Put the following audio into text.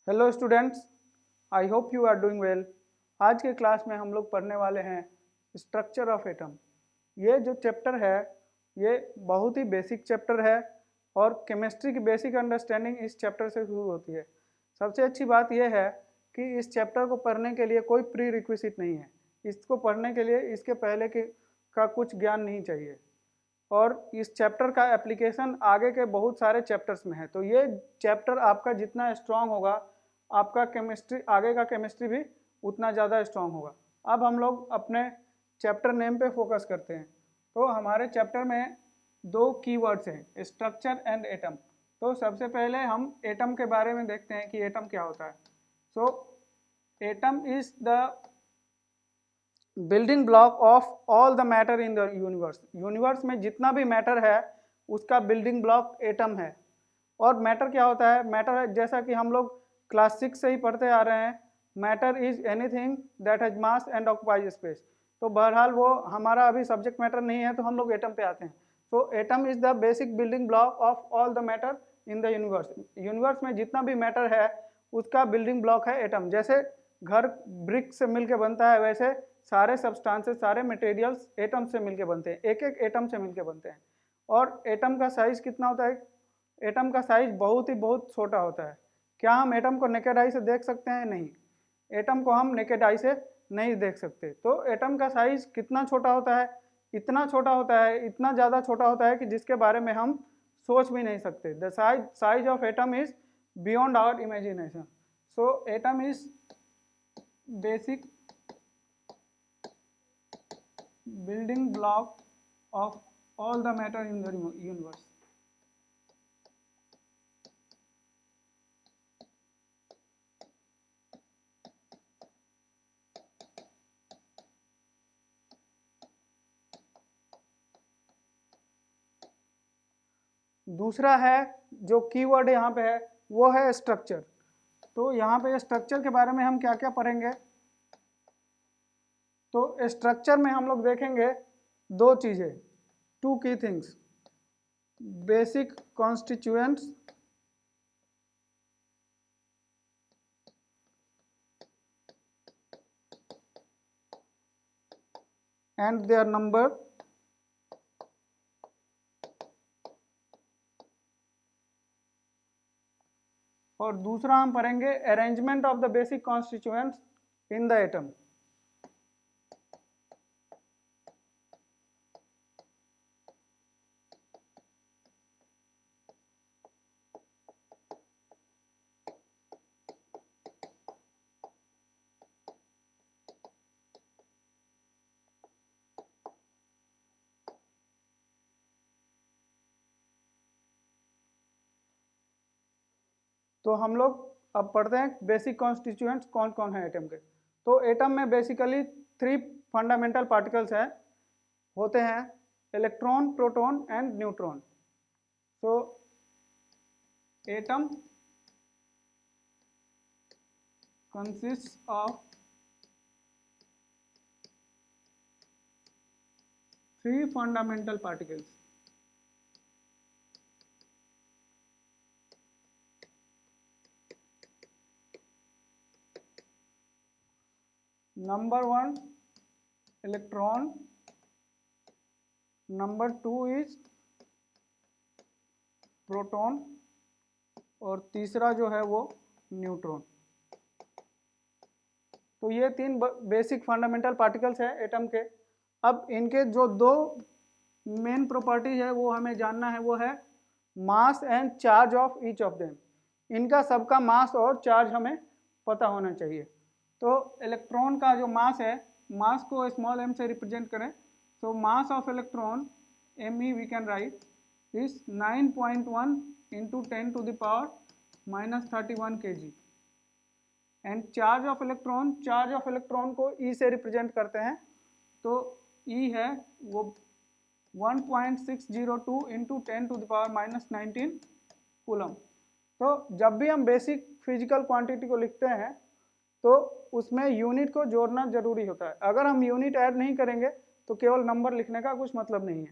Hello students, I hope you are doing well. आज के class में हम लोग पढ़ने वाले हैं स्ट्रक्चर ऑफ एटम। ये जो चैप्टर है ये बहुत ही बेसिक चैप्टर है और केमिस्ट्री की बेसिक अंडरस्टैंडिंग इस चैप्टर से शुरू होती है। सबसे अच्छी बात यह है कि इस चैप्टर को पढ़ने के लिए कोई प्री रिक्विजिट नहीं है। इसको पढ़ने के लिए इसके पहले का कुछ ज्ञान नहीं चाहिए और इस चैप्टर का एप्लीकेशन आगे के बहुत सारे चैप्टर्स में है। तो ये चैप्टर आपका जितना स्ट्रांग होगा, आपका केमिस्ट्री आगे का केमिस्ट्री भी उतना ज़्यादा स्ट्रांग होगा। अब हम लोग अपने चैप्टर नेम पे फोकस करते हैं। तो हमारे चैप्टर में दो कीवर्ड्स हैं, स्ट्रक्चर एंड एटम। तो सबसे पहले हम एटम के बारे में देखते हैं कि एटम क्या होता है। So atom is the building block of all the matter in the universe. Universe में जितना भी मैटर है उसका बिल्डिंग ब्लॉक एटम है। और मैटर क्या होता है? मैटर जैसा कि हम लोग क्लास 6 से ही पढ़ते आ रहे हैं, matter is anything that has mass and occupies space. तो बहरहाल वो हमारा अभी सब्जेक्ट मैटर नहीं है, तो हम लोग एटम पे आते हैं। तो atom is the basic building block of all the matter in the universe. Universe में जितना भी मैटर है उसका बिल्डिंग ब्लॉक है एटम। जैसे घर ब्रिक से मिलके बनता है, वैसे सारे सब्सटेंसेस, सारे मटेरियल्स एटम से मिलके बनते हैं, एक एक एटम से मिलके बनते हैं। और एटम का साइज कितना होता है? एटम का साइज बहुत छोटा होता है। क्या हम एटम को नेकेड आई से देख सकते हैं? नहीं, एटम को हम नेकेड आई से नहीं देख सकते। तो एटम का साइज कितना छोटा होता है? इतना छोटा होता है, इतना ज़्यादा छोटा होता है कि जिसके बारे में हम सोच भी नहीं सकते। The size of atom is beyond our imagination. So atom is basic building block of all the matter in the universe. दूसरा है जो कीवर्ड यहाँ पे है वो है स्ट्रक्चर। तो यहाँ पे स्ट्रक्चर के बारे में हम क्या क्या पढ़ेंगे? तो स्ट्रक्चर में हम लोग देखेंगे दो चीज़ें, two key things, basic constituents and their number, और दूसरा हम पढ़ेंगे arrangement of the basic constituents in the atom. तो हम लोग अब पढ़ते हैं बेसिक कॉन्स्टिट्यूएंट्स कौन कौन है एटम के। तो एटम में बेसिकली 3 फंडामेंटल पार्टिकल्स हैं, होते हैं इलेक्ट्रॉन, प्रोटॉन एंड न्यूट्रॉन। तो atom consists of 3 fundamental particles. Number 1 electron, number 2 is proton और तीसरा जो है वो न्यूट्रॉन। तो ये 3 बेसिक फंडामेंटल पार्टिकल्स हैं एटम के। अब इनके जो दो मेन प्रॉपर्टीज है वो हमें जानना है, वो है mass and charge of each of them. इनका सबका मास और चार्ज हमें पता होना चाहिए। तो इलेक्ट्रॉन का जो मास है, मास को स्मॉल m से रिप्रेजेंट करें, तो mass of electron me we can write is 9.1 into 10 to the power -31 kg। And charge of electron, charge of electron को E से रिप्रेजेंट करते हैं। तो E है वो 1.602 into 10 to the power -19 coulomb. तो जब भी हम बेसिक फिजिकल क्वांटिटी को लिखते हैं तो उसमें यूनिट को जोड़ना जरूरी होता है। अगर हम यूनिट ऐड नहीं करेंगे तो केवल नंबर लिखने का कुछ मतलब नहीं है।